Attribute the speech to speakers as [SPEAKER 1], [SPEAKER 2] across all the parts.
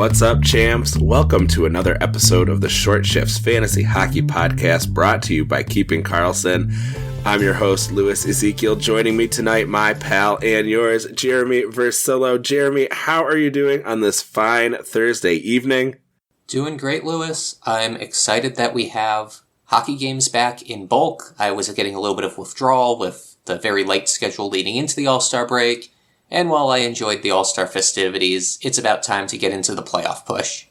[SPEAKER 1] What's up, champs? Welcome to another episode of the Short Shifts Fantasy Hockey Podcast, brought to you by Keeping Karlsson. I'm your host, Louis Ezekiel. Joining me tonight, my pal and yours, Jeremy Versillo. Jeremy, how are you doing on this fine Thursday evening?
[SPEAKER 2] Doing great, Louis. I'm excited that we have hockey games back in bulk. I was getting a little bit of withdrawal with the very light schedule leading into the All-Star break. And while I enjoyed the All-Star festivities, it's about time to get into the playoff push.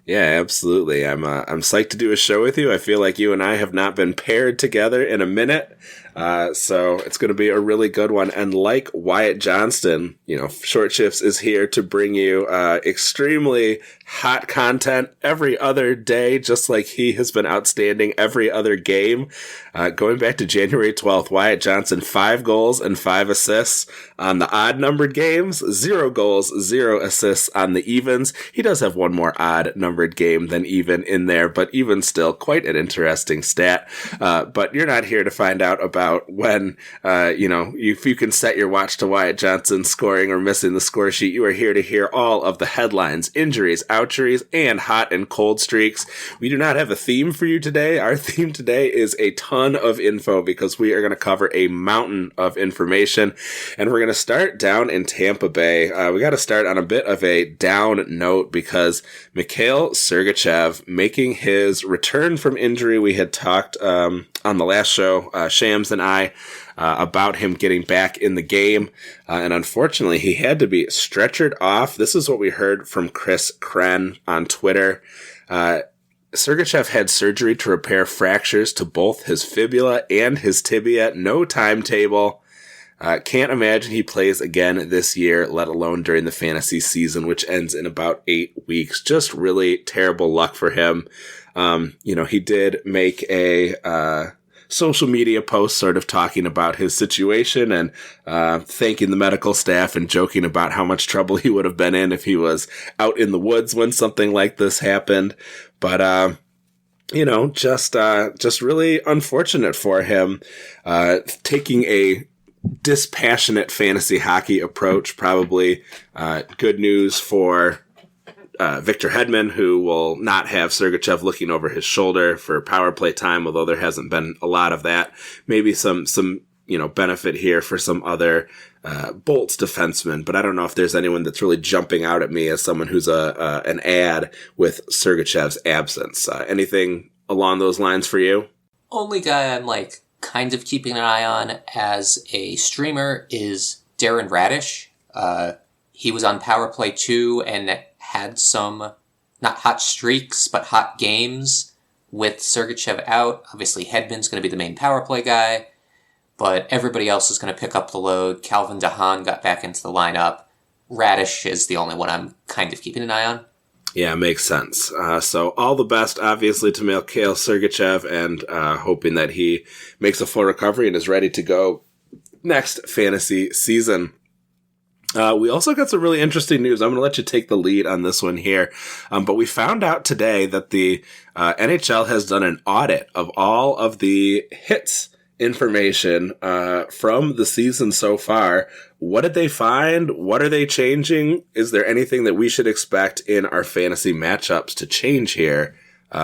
[SPEAKER 1] Yeah, absolutely. I'm psyched to do a show with you. I feel like you and I have not been paired together in a minute. So it's going to be a really good one. And like Wyatt Johnston, Short Shifts is here to bring you extremely hot content every other day, just like he has been outstanding every other game. Going back to January 12th, Wyatt Johnston, 5 goals and 5 assists on the odd-numbered games, 0 goals, 0 assists on the evens. He does have one more odd-numbered game than even in there, but even still, quite an interesting stat. But you're not here to find out about when, if you can set your watch to Wyatt Johnston scoring or missing the score sheet. You are here to hear all of the headlines, injuries, outjuries, and hot and cold streaks. We do not have a theme for you today. Our theme today is a ton of info because we are going to cover a mountain of information, and we're going to start down in Tampa Bay. We got to start on a bit of a down note because Mikhael Sergachev making his return from injury. We had talked on the last show, Shams and I, about him getting back in the game. And unfortunately, he had to be stretchered off. This is what we heard from Chris Kren on Twitter. Sergachev had surgery to repair fractures to both his fibula and his tibia. No timetable. Can't imagine he plays again this year, let alone during the fantasy season, which ends in about 8 weeks. Just really terrible luck for him. He did make a social media post sort of talking about his situation and thanking the medical staff and joking about how much trouble he would have been in if he was out in the woods when something like this happened. But, just really unfortunate for him, taking a dispassionate fantasy hockey approach. Probably good news for Victor Hedman, who will not have Sergachev looking over his shoulder for power play time, although there hasn't been a lot of that. Maybe some benefit here for some other Bolts defensemen, but I don't know if there's anyone that's really jumping out at me as someone who's an ad with Sergachev's absence. Anything along those lines for you?
[SPEAKER 2] Only guy I'm kind of keeping an eye on as a streamer is Darren Radish. He was on power play 2 and had some, not hot streaks, but hot games with Sergachev out. Obviously, Hedman's going to be the main power play guy, but everybody else is going to pick up the load. Calvin DeHaan got back into the lineup. Radish is the only one I'm kind of keeping an eye on.
[SPEAKER 1] Yeah, makes sense. So all the best, obviously, to Mikhael Sergachev, and hoping that he makes a full recovery and is ready to go next fantasy season. We also got some really interesting news. I'm going to let you take the lead on this one here. But we found out today that the NHL has done an audit of all of the hits information from the season so far. What did they find? What are they changing? Is there anything that we should expect in our fantasy matchups to change here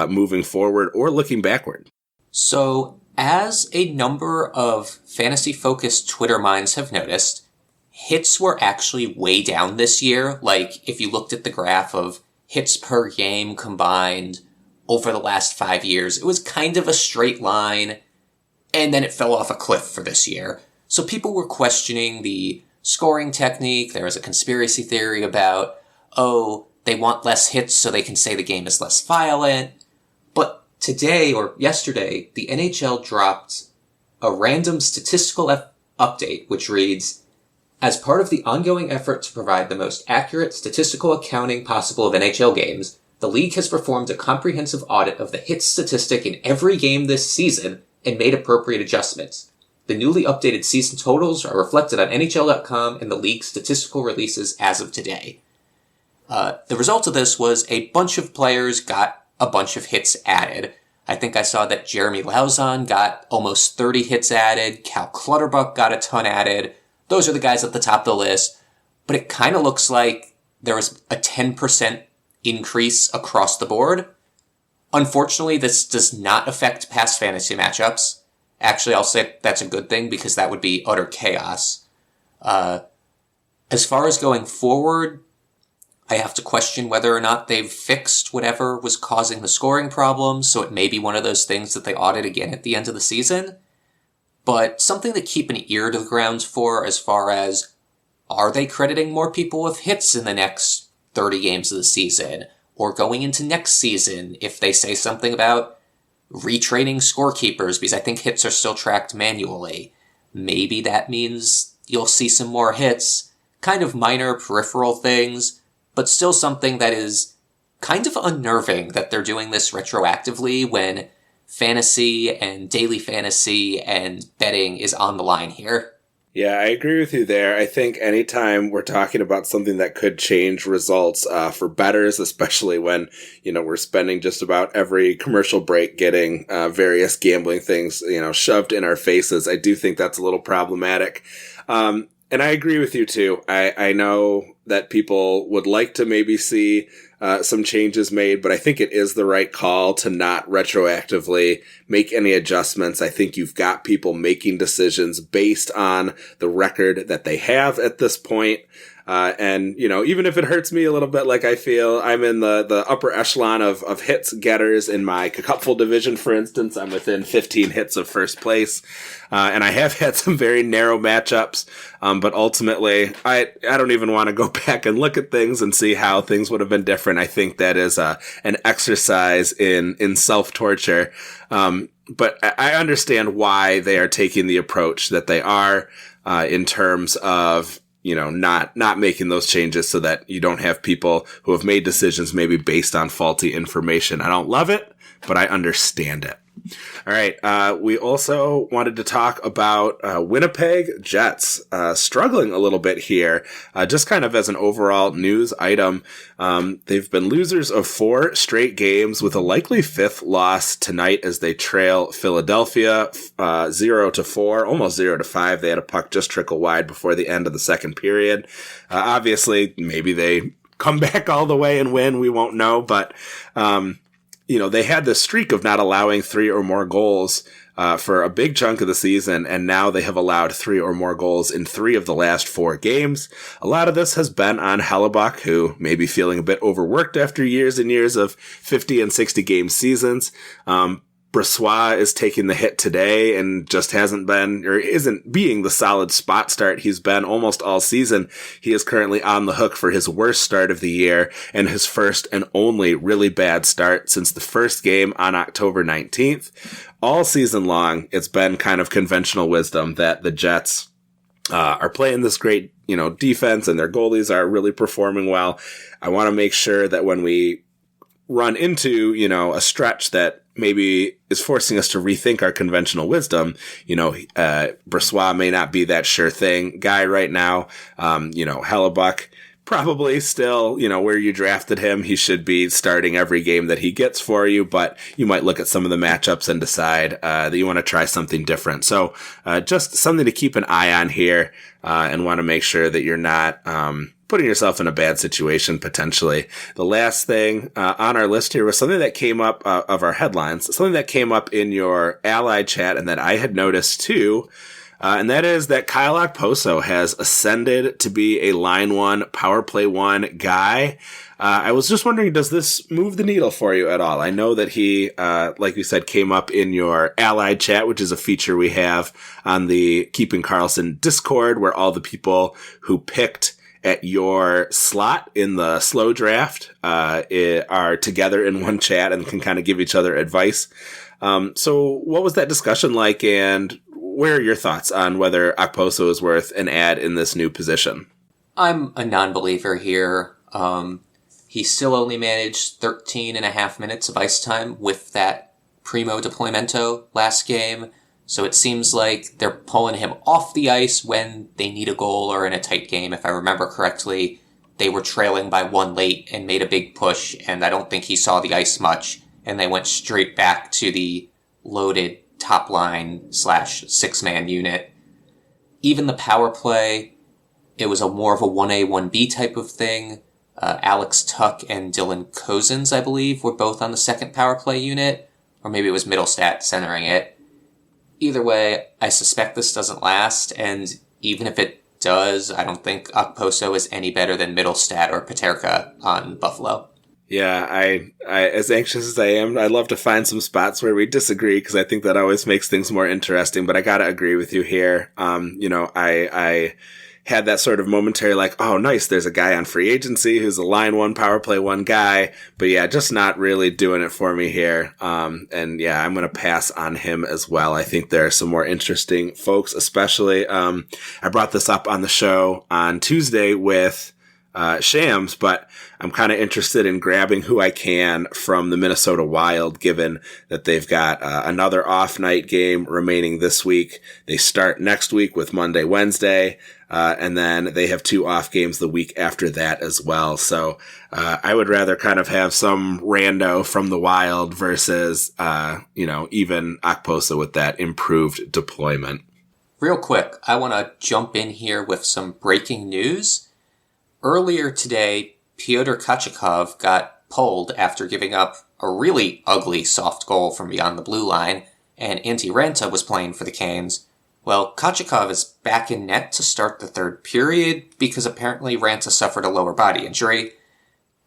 [SPEAKER 1] moving forward or looking backward?
[SPEAKER 2] So, as a number of fantasy-focused Twitter minds have noticed, hits were actually way down this year. If you looked at the graph of hits per game combined over the last 5 years, it was kind of a straight line, and then it fell off a cliff for this year. So people were questioning the scoring technique. There was a conspiracy theory about, they want less hits so they can say the game is less violent. But today, or yesterday, the NHL dropped a random statistical update, which reads, as part of the ongoing effort to provide the most accurate statistical accounting possible of NHL games, the league has performed a comprehensive audit of the hits statistic in every game this season and made appropriate adjustments. The newly updated season totals are reflected on NHL.com and the league's statistical releases as of today. The result of this was a bunch of players got a bunch of hits added. I think I saw that Jeremy Lauzon got almost 30 hits added, Cal Clutterbuck got a ton added. Those are the guys at the top of the list, but it kind of looks like there was a 10% increase across the board. Unfortunately, this does not affect past fantasy matchups. Actually, I'll say that's a good thing because that would be utter chaos. As far as going forward, I have to question whether or not they've fixed whatever was causing the scoring problems, so it may be one of those things that they audit again at the end of the season. But something to keep an ear to the ground for as far as, are they crediting more people with hits in the next 30 games of the season? Or going into next season, if they say something about retraining scorekeepers, because I think hits are still tracked manually. Maybe that means you'll see some more hits, kind of minor peripheral things, but still something that is kind of unnerving that they're doing this retroactively when fantasy and daily fantasy and betting is on the line here.
[SPEAKER 1] Yeah, I agree with you there. I think anytime we're talking about something that could change results for bettors, especially when, we're spending just about every commercial break getting various gambling things, shoved in our faces, I do think that's a little problematic. And I agree with you too. I know that people would like to maybe see some changes made, but I think it is the right call to not retroactively make any adjustments. I think you've got people making decisions based on the record that they have at this point. And, even if it hurts me a little bit, like I feel I'm in the upper echelon of hits getters in my cupful division, for instance, I'm within 15 hits of first place. And I have had some very narrow matchups. But ultimately, I don't even want to go back and look at things and see how things would have been different. I think that is an exercise in self-torture. But I understand why they are taking the approach that they are, in terms of, not making those changes so that you don't have people who have made decisions maybe based on faulty information. I don't love it, but I understand it. All right. We also wanted to talk about Winnipeg Jets struggling a little bit here, just kind of as an overall news item. They've been losers of 4 straight games with a likely 5th loss tonight as they trail Philadelphia 0-4, almost 0-5. They had a puck just trickle wide before the end of the second period. Obviously, maybe they come back all the way and win. We won't know, but they had this streak of not allowing 3 or more goals for a big chunk of the season, and now they have allowed 3 or more goals in 3 of the last 4 games. A lot of this has been on Hellebuyck, who may be feeling a bit overworked after years and years of 50 and 60 game seasons. Brossoit is taking the hit today and just hasn't been, or isn't being the solid spot start he's been almost all season. He is currently on the hook for his worst start of the year and his first and only really bad start since the first game on October 19th. All season long, it's been kind of conventional wisdom that the Jets are playing this great, defense and their goalies are really performing well. I want to make sure that when we run into, a stretch that maybe is forcing us to rethink our conventional wisdom. Brossoit may not be that sure thing guy right now. Hellebuyck probably still, where you drafted him, he should be starting every game that he gets for you, but you might look at some of the matchups and decide that you want to try something different. So just something to keep an eye on here and want to make sure that you're not putting yourself in a bad situation, potentially. The last thing on our list here was something that came up of our headlines, something that came up in your Allied chat and that I had noticed too, and that is that Kyle Okposo has ascended to be a line 1, power play 1 guy. I was just wondering, does this move the needle for you at all? I know that he, like you said, came up in your Allied chat, which is a feature we have on the Keeping Karlsson Discord, where all the people who picked at your slot in the slow draft are together in one chat and can kind of give each other advice. So what was that discussion like, and where are your thoughts on whether Okposo is worth an ad in this new position?
[SPEAKER 2] I'm a non-believer here. He still only managed 13 and a half minutes of ice time with that primo deploymento last game. So it seems like they're pulling him off the ice when they need a goal or in a tight game. If I remember correctly, they were trailing by 1 late and made a big push, and I don't think he saw the ice much, and they went straight back to the loaded top line / 6-man unit. Even the power play, it was more of a 1A, 1B type of thing. Alex Tuck and Dylan Cozens, I believe, were both on the second power play unit, or maybe it was Middlestat centering it. Either way, I suspect this doesn't last, and even if it does, I don't think Okposo is any better than Middlestat or Petr on Buffalo.
[SPEAKER 1] Yeah, I as anxious as I am, I'd love to find some spots where we disagree because I think that always makes things more interesting. But I gotta agree with you here. I had that sort of momentary like, oh, nice, there's a guy on free agency who's a line one, power play one guy. But yeah, just not really doing it for me here. And yeah, I'm gonna pass on him as well. I think there are some more interesting folks, especially. I brought this up on the show on Tuesday with Shams, but I'm kind of interested in grabbing who I can from the Minnesota Wild, given that they've got another off night game remaining this week. They start next week with Monday, Wednesday, and then they have 2 off games the week after that as well. So I would rather kind of have some rando from the Wild versus, even Okposo with that improved deployment.
[SPEAKER 2] Real quick, I want to jump in here with some breaking news. Earlier today, Pyotr Kochetkov got pulled after giving up a really ugly soft goal from beyond the blue line, and Antti Ranta was playing for the Canes. Well, Kochetkov is back in net to start the third period because apparently Ranta suffered a lower body injury.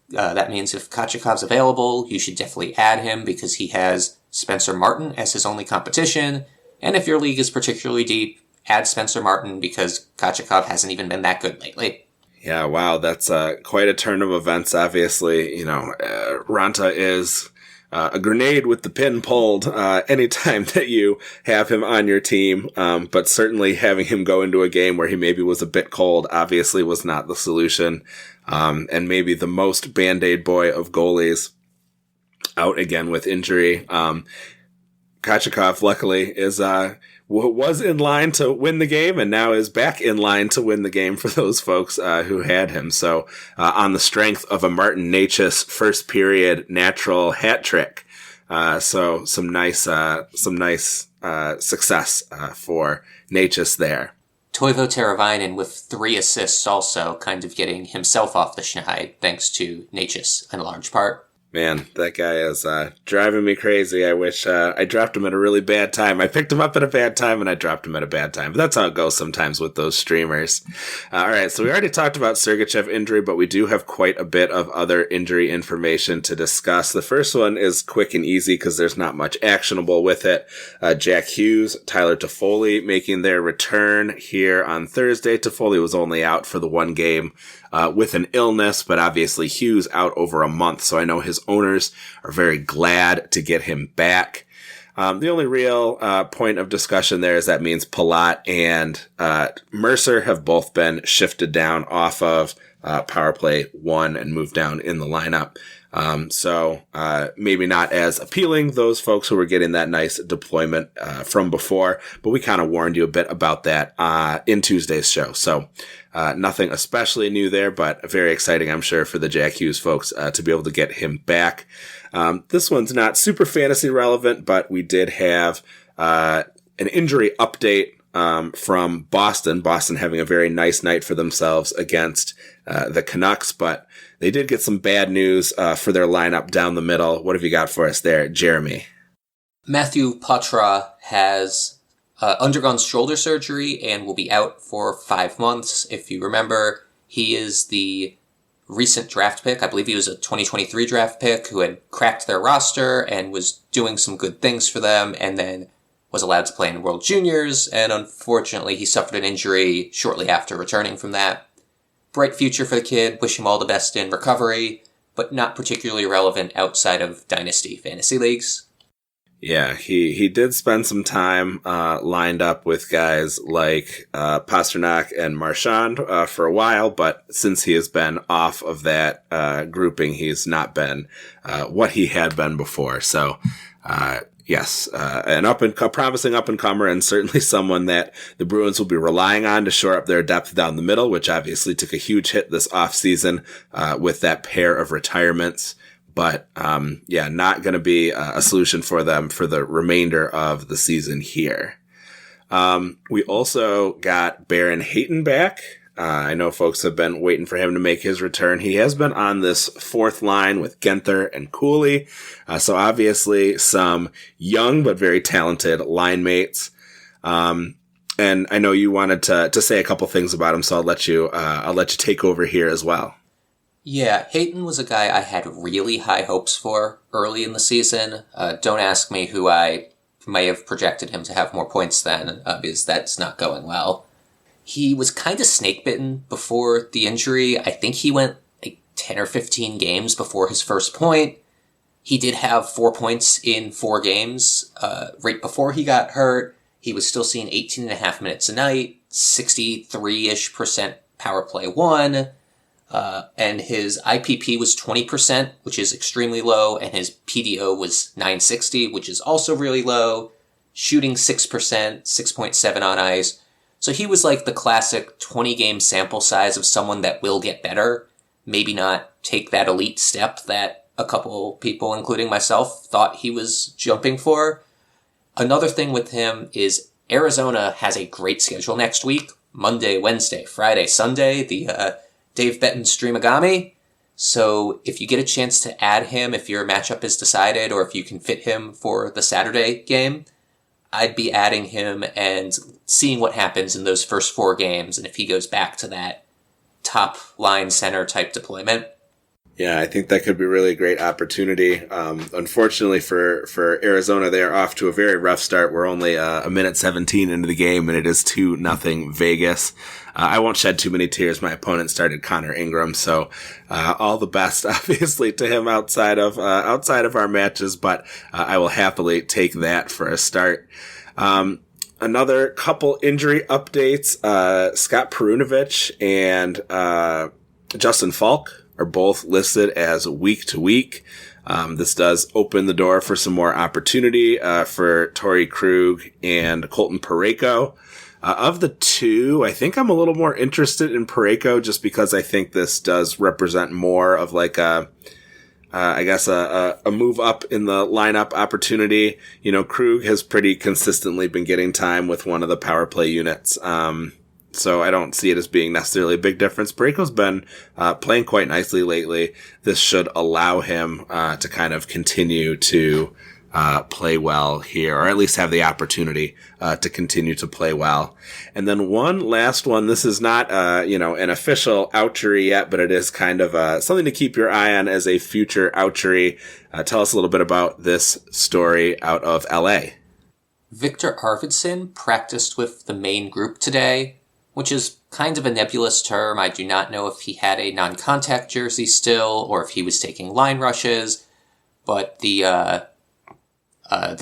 [SPEAKER 2] That means if Kochetkov's available, you should definitely add him because he has Spencer Martin as his only competition, and if your league is particularly deep, add Spencer Martin because Kochetkov hasn't even been that good lately.
[SPEAKER 1] Yeah, wow, that's quite a turn of events, obviously. Ranta is a grenade with the pin pulled anytime that you have him on your team, but certainly having him go into a game where he maybe was a bit cold obviously was not the solution, and maybe the most Band-Aid boy of goalies out again with injury. Kochetkov, luckily, was in line to win the game and now is back in line to win the game for those folks who had him. So on the strength of a Martin Necas first period natural hat trick. So some nice success for Necas there.
[SPEAKER 2] Toivo Teravainen with 3 assists also kind of getting himself off the schneid thanks to Necas in large part.
[SPEAKER 1] Man, that guy is driving me crazy. I wish I dropped him at a really bad time. I picked him up at a bad time, and I dropped him at a bad time. But that's how it goes sometimes with those streamers. All right, so we already talked about Sergachev injury, but we do have quite a bit of other injury information to discuss. The first one is quick and easy because there's not much actionable with it. Jack Hughes, Tyler Toffoli making their return here on Thursday. Toffoli was only out for the one game with an illness, but obviously Hughes out over a month, so I know his owners are very glad to get him back. The only real point of discussion there is that means Palat and Mercer have both been shifted down off of power play 1 and moved down in the lineup. So maybe not as appealing, those folks who were getting that nice deployment from before, but we kind of warned you a bit about that in Tuesday's show. So nothing especially new there, but very exciting, I'm sure, for the Jack Hughes folks to be able to get him back. This one's not super fantasy relevant, but we did have an injury update from Boston. Boston having a very nice night for themselves against the Canucks, but they did get some bad news for their lineup down the middle. What have you got for us there, Jeremy?
[SPEAKER 2] Matthew Poitras has undergone shoulder surgery and will be out for 5 months. If you remember, he is the recent draft pick. I believe he was a 2023 draft pick who had cracked their roster and was doing some good things for them and then was allowed to play in World Juniors, and unfortunately he suffered an injury shortly after returning from that. Bright future for the kid, wish him all the best in recovery, but not particularly relevant outside of Dynasty fantasy leagues.
[SPEAKER 1] Yeah, he did spend some time lined up with guys like Pasternak and Marchand for a while, but since he has been off of that grouping, he's not been what he had been before. So, yes, a promising up-and-comer, and certainly someone that the Bruins will be relying on to shore up their depth down the middle, which obviously took a huge hit this offseason with that pair of retirements. But, not going to be a solution for them for the remainder of the season here. We also got Baron Hayton back. I know folks have been waiting for him to make his return. He has been on this fourth line with Genther and Cooley. So obviously some young but very talented line mates. And I know you wanted to say a couple things about him, so I'll let you take over here as well.
[SPEAKER 2] Yeah, Hayton was a guy I had really high hopes for early in the season. Don't ask me who I may have projected him to have more points than, because that's not going well. He was kind of snake-bitten before the injury. I think he went like 10 or 15 games before his first point. He did have 4 points in 4 games right before he got hurt. He was still seeing 18.5 minutes a night, 63-ish% power play 1, and his IPP was 20%, which is extremely low, and his PDO was 960, which is also really low, shooting 6%, 6.7 on ice. So he was like the classic 20-game sample size of someone that will get better, maybe not take that elite step that a couple people, including myself, thought he was jumping for. Another thing with him is Arizona has a great schedule next week. Monday, Wednesday, Friday, Sunday, the Dave Betton Streamagami. So if you get a chance to add him, if your matchup is decided, or if you can fit him for the Saturday game, I'd be adding him and seeing what happens in those first 4 games, and if he goes back to that top line center type deployment.
[SPEAKER 1] Yeah, I think that could be really a great opportunity. Unfortunately for Arizona, they are off to a very rough start. We're only a minute 17 into the game, and it is 2-0 Vegas. I won't shed too many tears. My opponent started Connor Ingram, so all the best, obviously, to him outside of our matches. But I will happily take that for a start. Another couple injury updates. Scott Perunovich and Justin Faulk are both listed as week to week. This does open the door for some more opportunity for Torey, Krug, and Colton Parayko. Of the two, I think I'm a little more interested in Parayko just because I think this does represent more of like a move up in the lineup opportunity. You know, Krug has pretty consistently been getting time with one of the power play units. So I don't see it as being necessarily a big difference. Parayko's been playing quite nicely lately. This should allow him to kind of continue to play well here, or at least have the opportunity to continue to play well. And then one last one. This is not an official ouchery yet, but it is kind of something to keep your eye on as a future ouchery. Tell us a little bit about this story out of LA.
[SPEAKER 2] Viktor Arvidsson practiced with the main group today, which is kind of a nebulous term. I do not know if he had a non-contact jersey still, or if he was taking line rushes, but the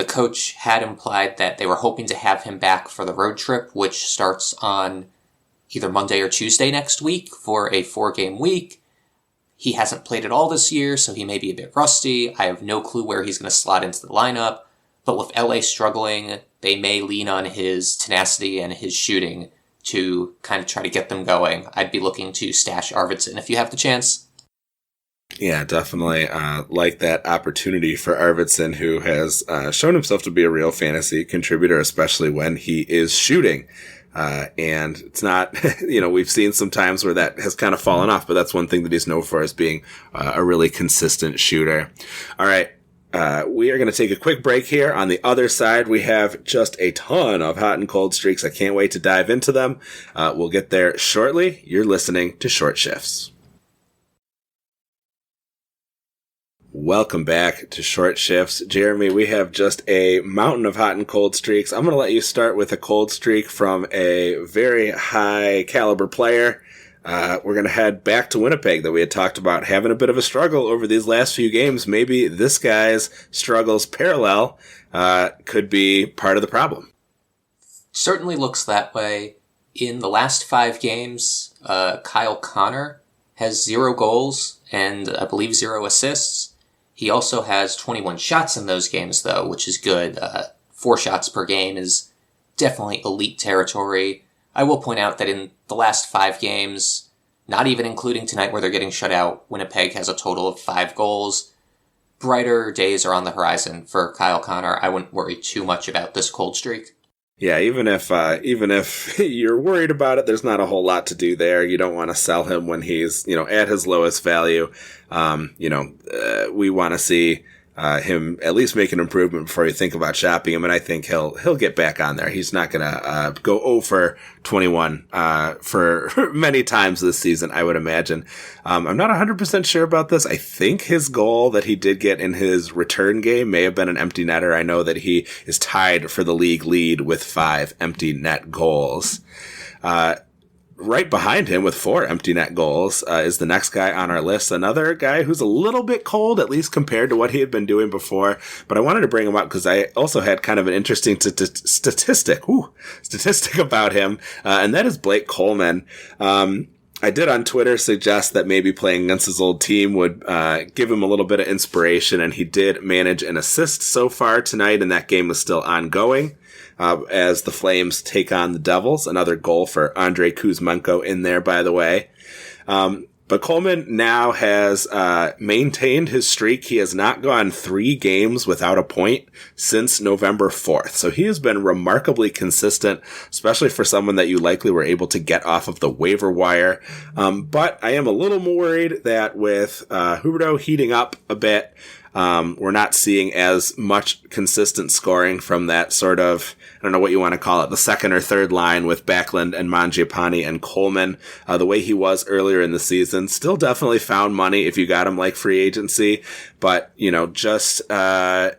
[SPEAKER 2] coach had implied that they were hoping to have him back for the road trip, which starts on either Monday or Tuesday next week for a 4-game week. He hasn't played at all this year, so he may be a bit rusty. I have no clue where he's going to slot into the lineup, but with LA struggling, they may lean on his tenacity and his shooting to kind of try to get them going. I'd be looking to stash Arvidsson if you have the chance.
[SPEAKER 1] Yeah, definitely like that opportunity for Arvidsson, who has shown himself to be a real fantasy contributor, especially when he is shooting. And it's not, we've seen some times where that has kind of fallen off, but that's one thing that he's known for, as being a really consistent shooter. All right. We are going to take a quick break here. On the other side, we have just a ton of hot and cold streaks. I can't wait to dive into them. We'll get there shortly. You're listening to Short Shifts. Welcome back to Short Shifts. Jeremy, we have just a mountain of hot and cold streaks. I'm going to let you start with a cold streak from a very high caliber player. We're going to head back to Winnipeg, that we had talked about having a bit of a struggle over these last few games. Maybe this guy's struggles parallel could be part of the problem.
[SPEAKER 2] Certainly looks that way. In the last 5 games, Kyle Connor has 0 goals and I believe 0 assists. He also has 21 shots in those games, though, which is good. 4 shots per game is definitely elite territory. I will point out that in the last 5 games, not even including tonight where they're getting shut out, Winnipeg has a total of 5 goals. Brighter days are on the horizon for Kyle Connor. I wouldn't worry too much about this cold streak.
[SPEAKER 1] Yeah, even if you're worried about it, there's not a whole lot to do there. You don't want to sell him when he's, at his lowest value. We want to see him at least make an improvement before you think about shopping him, and I think he'll get back on there. He's not gonna go 0 for 21 for many times this season, I would imagine. I'm not 100% sure about this. I think his goal that he did get in his return game may have been an empty netter. I know that he is tied for the league lead with 5 empty net goals. Right behind him with 4 empty net goals is the next guy on our list. Another guy who's a little bit cold, at least compared to what he had been doing before. But I wanted to bring him up because I also had kind of an interesting statistic about him, and that is Blake Coleman. I did on Twitter suggest that maybe playing against his old team would give him a little bit of inspiration, and he did manage an assist so far tonight, and that game is still ongoing. As the Flames take on the Devils. Another goal for Andrei Kuzmenko in there, by the way. But Coleman now has maintained his streak. He has not gone 3 games without a point since November 4th. So he has been remarkably consistent, especially for someone that you likely were able to get off of the waiver wire. But I am a little more worried that with Huberdeau heating up a bit, we're not seeing as much consistent scoring from that sort of, I don't know what you want to call it, the second or third line with Backlund and Mangiapane and Coleman, the way he was earlier in the season. Still definitely found money if you got him like free agency, but, not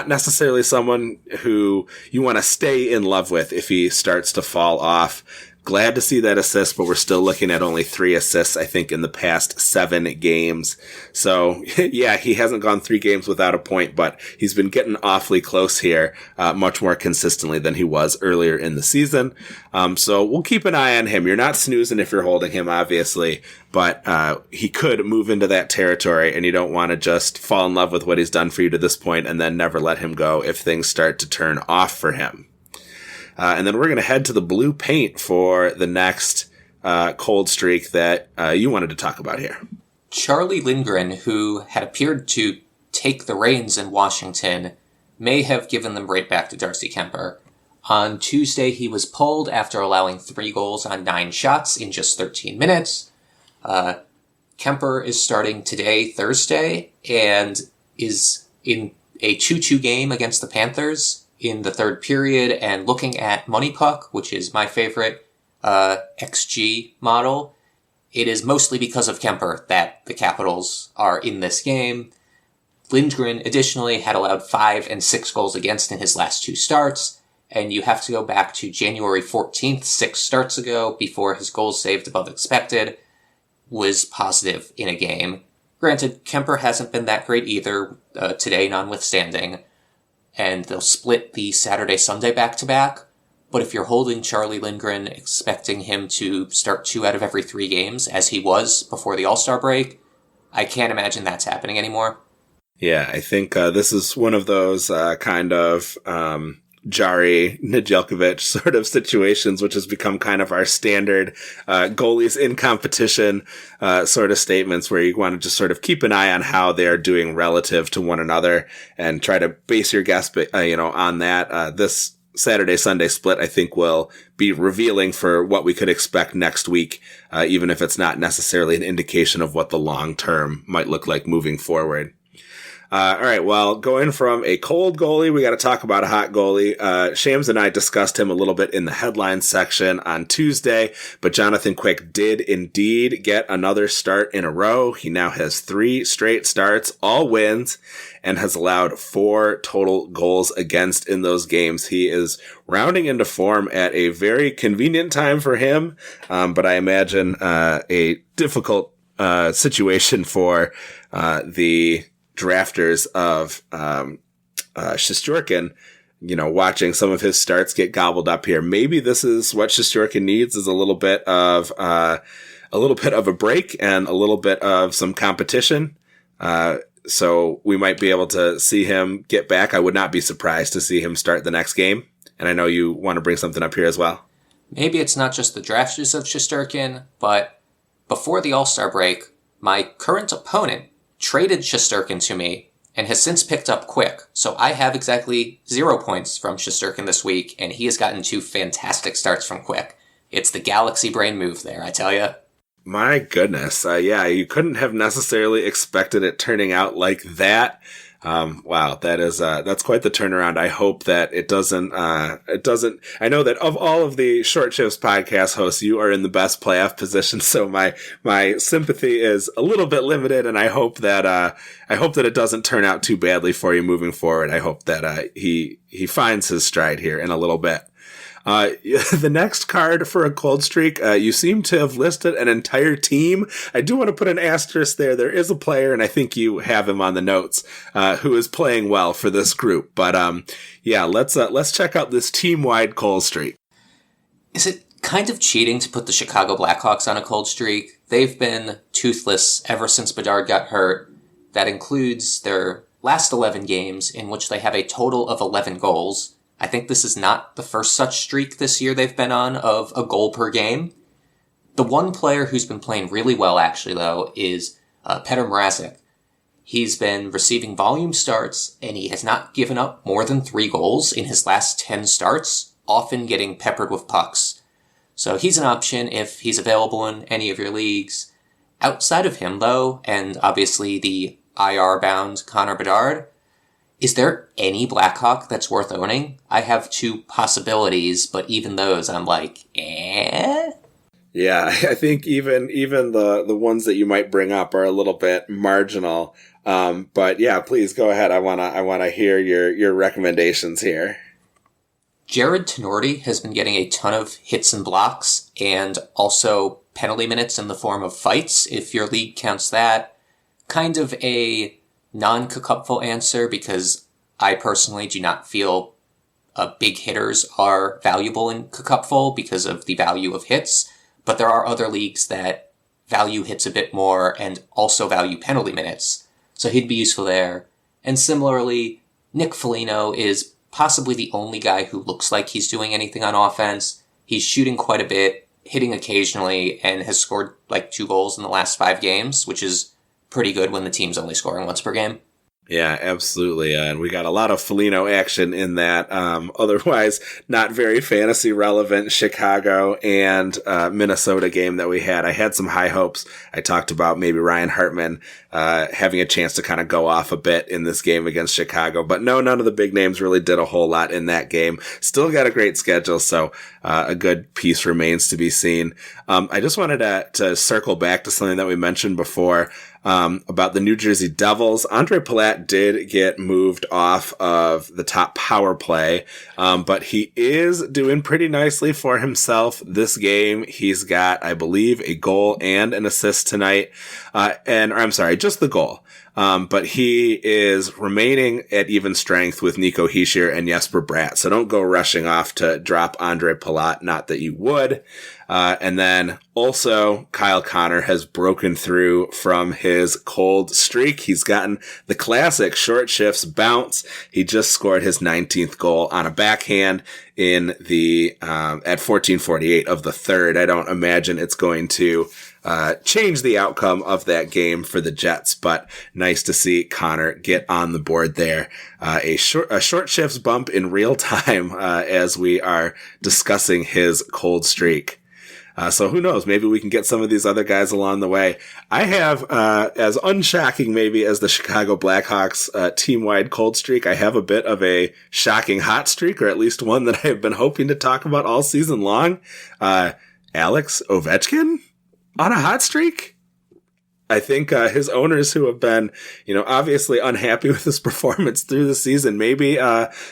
[SPEAKER 1] necessarily someone who you want to stay in love with if he starts to fall off. Glad to see that assist, but we're still looking at only 3 assists, I think, in the past 7 games. So, yeah, he hasn't gone 3 games without a point, but he's been getting awfully close here, much more consistently than he was earlier in the season. So we'll keep an eye on him. You're not snoozing if you're holding him, obviously, but he could move into that territory, and you don't want to just fall in love with what he's done for you to this point and then never let him go if things start to turn off for him. And then we're going to head to the blue paint for the next cold streak that you wanted to talk about here.
[SPEAKER 2] Charlie Lindgren, who had appeared to take the reins in Washington, may have given them right back to Darcy Kuemper. On Tuesday, he was pulled after allowing 3 goals on 9 shots in just 13 minutes. Kuemper is starting today, Thursday, and is in a 2-2 game against the Panthers in the third period, and looking at Money Puck, which is my favorite XG model, it is mostly because of Kuemper that the Capitals are in this game. Lindgren additionally had allowed 5 and 6 goals against in his last 2 starts, and you have to go back to January 14th, 6 starts ago, before his goals saved above expected was positive in a game. Granted, Kuemper hasn't been that great either, today notwithstanding, and they'll split the Saturday-Sunday back-to-back. But if you're holding Charlie Lindgren, expecting him to start 2 out of every 3 games, as he was before the All-Star break, I can't imagine that's happening anymore.
[SPEAKER 1] Yeah, I think this is one of those kind of Jari Nedeljkovic sort of situations, which has become kind of our standard goalies in competition sort of statements, where you want to just sort of keep an eye on how they are doing relative to one another and try to base your guess, on that. This Saturday-Sunday split, I think, will be revealing for what we could expect next week, even if it's not necessarily an indication of what the long term might look like moving forward. All right, well, going from a cold goalie, we got to talk about a hot goalie. Shams and I discussed him a little bit in the headlines section on Tuesday, but Jonathan Quick did indeed get another start in a row. He now has 3 straight starts, all wins, and has allowed 4 total goals against in those games. He is rounding into form at a very convenient time for him, but I imagine a difficult situation for the drafters of Shesterkin, watching some of his starts get gobbled up here. Maybe this is what Shesterkin needs, is a little bit of a break and a little bit of some competition. So we might be able to see him get back. I would not be surprised to see him start the next game. And I know you want to bring something up here as well.
[SPEAKER 2] Maybe it's not just the drafters of Shesterkin, but before the All-Star break, my current opponent traded Shesterkin to me and has since picked up quick. So I have exactly 0 points from Shesterkin this week, and he has gotten 2 fantastic starts from quick. It's the galaxy brain move there, I tell you.
[SPEAKER 1] My goodness. Yeah, you couldn't have necessarily expected it turning out like that. Wow, that's quite the turnaround. I hope that it doesn't, I know that of all of the Short Shifts podcast hosts, you are in the best playoff position. So my sympathy is a little bit limited, and I hope that it doesn't turn out too badly for you moving forward. I hope that, he finds his stride here in a little bit. The next card for a cold streak, you seem to have listed an entire team. I do want to put an asterisk there. There is a player, and I think you have him on the notes, who is playing well for this group. But, yeah, let's check out this team-wide cold streak.
[SPEAKER 2] Is it kind of cheating to put the Chicago Blackhawks on a cold streak? They've been toothless ever since Bedard got hurt. That includes their last 11 games, in which they have a total of 11 goals. I think this is not the first such streak this year they've been on of a goal per game. The one player who's been playing really well, actually, though, is Petr Mrazek. He's been receiving volume starts, and he has not given up more than 3 goals in his last 10 starts, often getting peppered with pucks. So he's an option if he's available in any of your leagues. Outside of him, though, and obviously the IR-bound Connor Bedard, is there any Blackhawk that's worth owning? I have 2 possibilities, but even those, I'm like, eh?
[SPEAKER 1] Yeah, I think even the ones that you might bring up are a little bit marginal. But yeah, please go ahead. I wanna hear your recommendations here.
[SPEAKER 2] Jared Tinordi has been getting a ton of hits and blocks, and also penalty minutes in the form of fights, if your league counts that. Kind of a non-Cupful answer, because I personally do not feel big hitters are valuable in Cupful because of the value of hits, but there are other leagues that value hits a bit more and also value penalty minutes, so he'd be useful there. And similarly, Nick Foligno is possibly the only guy who looks like he's doing anything on offense. He's shooting quite a bit, hitting occasionally, and has scored like 2 goals in the last 5 games, which is pretty good when the team's only scoring once per game.
[SPEAKER 1] Yeah, absolutely. And we got a lot of Foligno action in that otherwise not very fantasy relevant Chicago and Minnesota game that we had. I had some high hopes. I talked about maybe Ryan Hartman having a chance to kind of go off a bit in this game against Chicago. But no, none of the big names really did a whole lot in that game. Still got a great schedule, so a good piece remains to be seen. I just wanted to circle back to something that we mentioned before. About the New Jersey Devils. Andre Palat did get moved off of the top power play, but he is doing pretty nicely for himself this game. He's got, I believe, a goal and an assist tonight, just the goal. But he is remaining at even strength with Nico Hischier and Jesper Bratt. So don't go rushing off to drop Andre Palat. Not that you would. And then also Kyle Connor has broken through from his cold streak. He's gotten the classic Short Shifts bounce. He just scored his 19th goal on a backhand in the, at 14:48 of the third. I don't imagine it's going to change the outcome of that game for the Jets, but nice to see Connor get on the board there. A short shifts bump in real time as we are discussing his cold streak. So who knows? Maybe we can get some of these other guys along the way. I have, as unshocking maybe as the Chicago Blackhawks team-wide cold streak, I have a bit of a shocking hot streak, or at least one that I've been hoping to talk about all season long. Alex Ovechkin on a hot streak? I think his owners, who have been, obviously unhappy with his performance through the season, maybe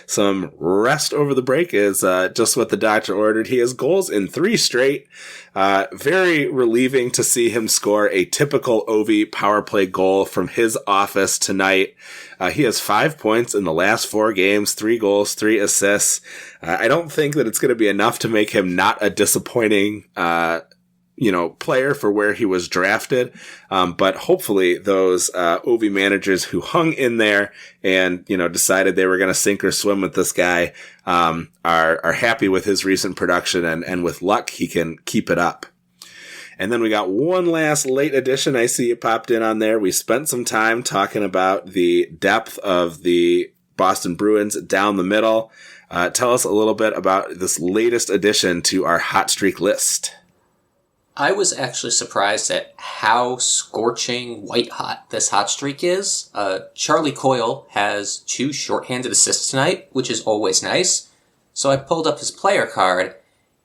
[SPEAKER 1] some rest over the break is just what the doctor ordered. He has goals in 3 straight. Very relieving to see him score a typical Ovi power play goal from his office tonight. He has 5 points in the last 4 games, 3 goals, 3 assists. I don't think that it's going to be enough to make him not a disappointing player for where he was drafted. But hopefully those OV managers who hung in there and, decided they were going to sink or swim with this guy are happy with his recent production, and with luck, he can keep it up. And then we got one last late addition. I see it popped in on there. We spent some time talking about the depth of the Boston Bruins down the middle. Tell us a little bit about this latest addition to our hot streak list.
[SPEAKER 2] I was actually surprised at how scorching white hot this hot streak is. Charlie Coyle has 2 shorthanded assists tonight, which is always nice. So I pulled up his player card,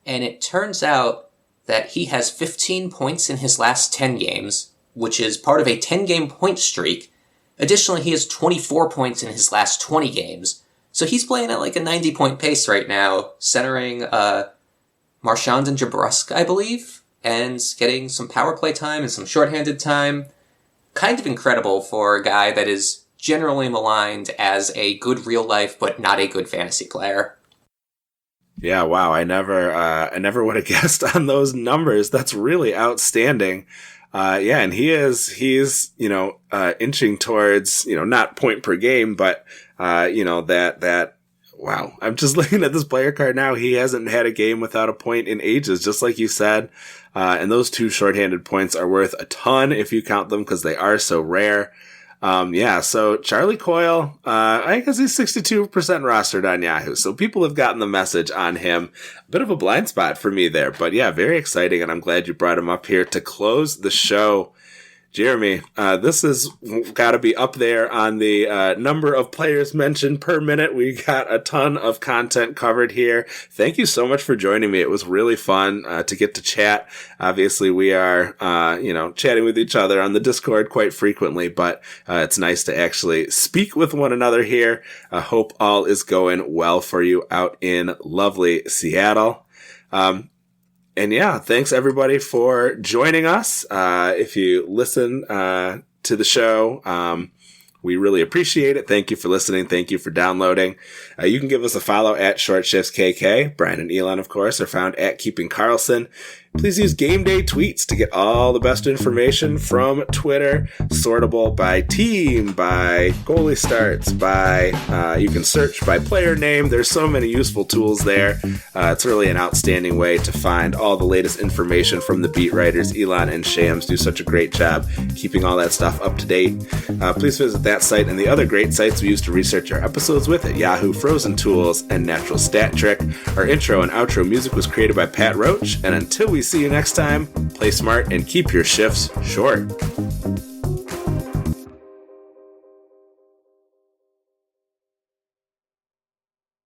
[SPEAKER 2] and it turns out that he has 15 points in his last 10 games, which is part of a 10-game point streak. Additionally, he has 24 points in his last 20 games. So he's playing at like a 90-point pace right now, centering Marchand and Jabrusk, I believe, and getting some power play time and some shorthanded time. Kind of incredible for a guy that is generally maligned as a good real life but not a good fantasy player.
[SPEAKER 1] Yeah, wow, I never would have guessed on those numbers. That's really outstanding. And he's inching towards, not point per game, but that wow. I'm just looking at this player card now. He hasn't had a game without a point in ages, just like you said. And those 2 shorthanded points are worth a ton if you count them because they are so rare. So Charlie Coyle, I guess he's 62% rostered on Yahoo. So people have gotten the message on him. A bit of a blind spot for me there, but yeah, very exciting. And I'm glad you brought him up here to close the show. Jeremy, this has got to be up there on the number of players mentioned per minute. We got a ton of content covered here. Thank you so much for joining me. It was really fun to get to chat. Obviously, we are, chatting with each other on the Discord quite frequently, but it's nice to actually speak with one another here. I hope all is going well for you out in lovely Seattle. And yeah, thanks everybody for joining us. If you listen to the show, we really appreciate it. Thank you for listening. Thank you for downloading. You can give us a follow at Short Shifts KK. Brian and Elon, of course, are found at Keeping Carlson. Please use Game Day Tweets to get all the best information from Twitter, sortable by team, by goalie starts, by you can search by player name. There's so many useful tools there. It's really an outstanding way to find all the latest information from the beat writers. Elon and Shams do such a great job keeping all that stuff up to date. Please visit that site and the other great sites we use to research our episodes with at Yahoo, Frozen Tools, and Natural Stat Trick. Our intro and outro music was created by Pat Roach, and until we see you next time, play smart and keep your shifts short.